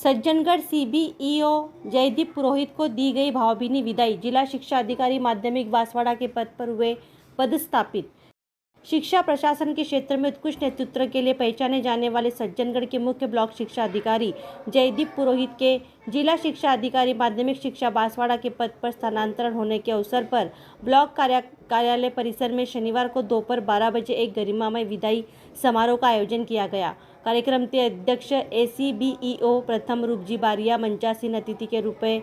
Sajjangarh CBEO Jaideep पुरोहित को दी गई भावभीनी विदाई। जिला शिक्षा अधिकारी माध्यमिक बांसवाड़ा के पद पर हुए पदस्थापित। शिक्षा प्रशासन के क्षेत्र में उत्कृष्ट नेतृत्व के लिए पहचाने जाने वाले सज्जनगढ़ के मुख्य ब्लॉक शिक्षा अधिकारी जयदीप पुरोहित के जिला शिक्षा अधिकारी माध्यमिक शिक्षा बांसवाड़ा के पद पर स्थानांतरण होने के अवसर पर ब्लॉक कार्यालय परिसर में शनिवार को दोपहर 12 बजे एक गरिमामय विदाई समारोह का आयोजन किया गया। कार्यक्रम के अध्यक्ष एसीबीईओ प्रथम रूपजी बारिया, मंचासीन अतिथि के रूप में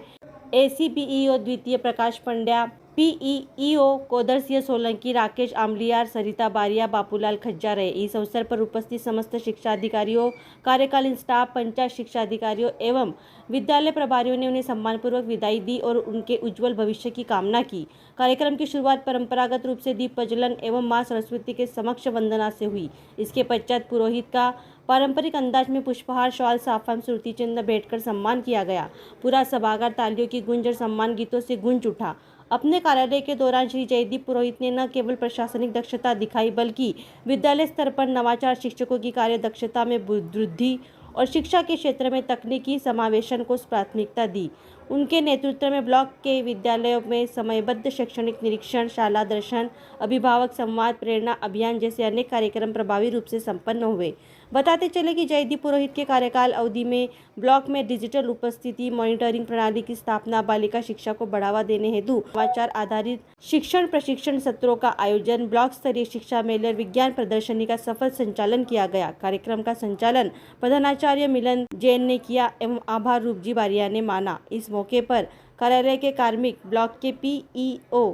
एसीबीईओ द्वितीय प्रकाश पंड्या, पीईओ कोदर सिंह सोलंकी, राकेश आमलियार, सरिता बारिया, बापूलाल खज्जा रहे। इस अवसर पर उपस्थित समस्त शिक्षा अधिकारियों, कार्यकालीन स्टाफ, पंचायत शिक्षा अधिकारियों एवं विद्यालय प्रभारियों ने उन्हें सम्मानपूर्वक विदाई दी और उनके उज्जवल भविष्य की कामना की। कार्यक्रम की शुरुआत परंपरागत रूप से दीप प्रज्वलन एवं मां सरस्वती के समक्ष वंदना से हुई। इसके पश्चात पुरोहित का पारंपरिक अंदाज में पुष्पहार, शॉल, साफा, स्मृति चिन्ह भेंट कर सम्मान किया गया। पूरा सभागार तालियों की गूंज और सम्मान गीतों से गूंज उठा। अपने कार्यालय के दौरान श्री जयदीप पुरोहित ने न केवल प्रशासनिक दक्षता दिखाई बल्कि विद्यालय स्तर पर नवाचार, शिक्षकों की कार्य दक्षता में वृद्धि और शिक्षा के क्षेत्र में तकनीकी समावेशन को प्राथमिकता दी। उनके नेतृत्व में ब्लॉक के विद्यालयों में समयबद्ध शैक्षणिक निरीक्षण, शाला दर्शन, अभिभावक संवाद, प्रेरणा अभियान जैसे अनेक कार्यक्रम प्रभावी रूप से संपन्न हुए। बताते चले कि जयदीप पुरोहित के कार्यकाल अवधि में ब्लॉक में डिजिटल उपस्थिति मॉनिटरिंग प्रणाली की स्थापना, बालिका शिक्षा को बढ़ावा देने हेतु नवाचार आधारित शिक्षण प्रशिक्षण सत्रों का आयोजन, ब्लॉक स्तरीय शिक्षा मेले और विज्ञान प्रदर्शनी का सफल संचालन किया गया। कार्यक्रम का संचालन प्रधानाचार्य मिलन जैन ने किया एवं आभार रूपजी बारिया ने माना। इस मौके पर कार्यालय के कार्मिक, ब्लॉक के पीईओ,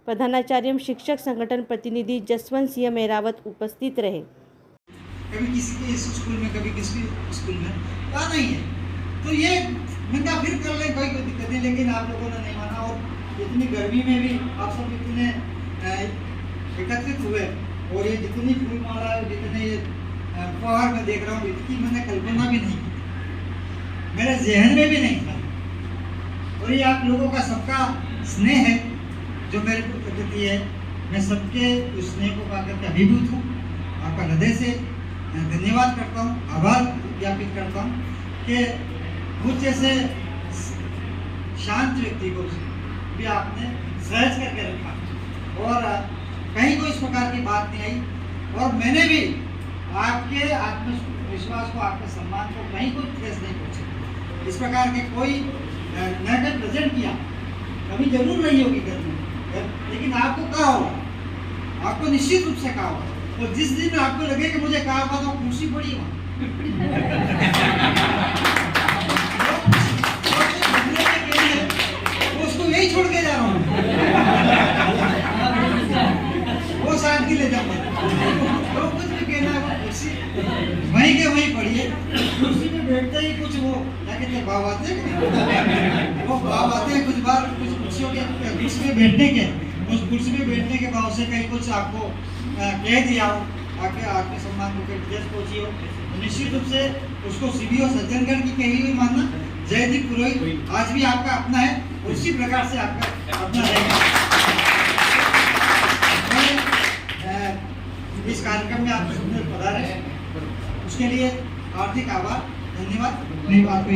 प्रधानाचार्य, शिक्षक संगठन प्रतिनिधि जसवंत सिंह मेहरावत उपस्थित रहे। कभी किसी के स्कूल में, कभी किसी स्कूल में क्या नहीं है, तो ये मैं फिर कर ले, कोई दिक्कत नहीं। लेकिन आप लोगों ने नहीं माना और इतनी गर्मी में भी आप सब इतने एकत्रित हुए और ये जितनी फूल माला, जितने ये उपहार में देख रहा हूँ, इसकी मैंने कल्पना भी नहीं की, मेरे जहन में भी नहीं था। और ये आप लोगों का सबका स्नेह है जो मेरे प्रति है। मैं सबके उस स्नेह को पाकर के अभिभूत हूँ। आपका हृदय से धन्यवाद करता हूँ, आभार ज्ञापित करता हूँ कि मुझ जैसे शांत व्यक्ति को भी आपने सहज करके रखा और कहीं कोई इस प्रकार की बात नहीं आई। और मैंने भी आपके आत्मविश्वास को, आपके सम्मान को कहीं कोई ठेस नहीं पहुँची। इस प्रकार के कोई नया प्रेजेंट किया कभी जरूर रही होगी घर में, लेकिन आपको कहा होगा, आपको निश्चित रूप से कहा होगा। और जिस दिन आपको लगे कि मुझे कहा हुआ तो खुशी पड़ी वहाँ उसको यही छोड़ के जा रहा हूँ, वो साथ के ले जाऊंगा। तो कुछ भी कहना है, वो खुशी वहीं के वहीं पड़ी है। कुर्सी में बैठते ही कुछ वो क्या कहते हैं, भाव आते हैं, वो भाव आते हैं कुछ बार, कुछ कुर्सियों के कुर्सी में बैठने के, उस कुर्सी में बैठने के भाव से कहीं कुछ आपको कह दिया हो, आके आपके सम्मान को कहीं ठेस पहुंची हो, तो निश्चित रूप से उसको सीबीओ सज्जनगढ़ की कही हुई मानना। जयदीप पुरोहित आज भी आपका अपना है, उसी प्रकार से आपका अपना रहेगा। इस कार्यक्रम में आप सबने पधारे, उसके लिए हार्दिक आभार, धन्यवाद। मेरी बात को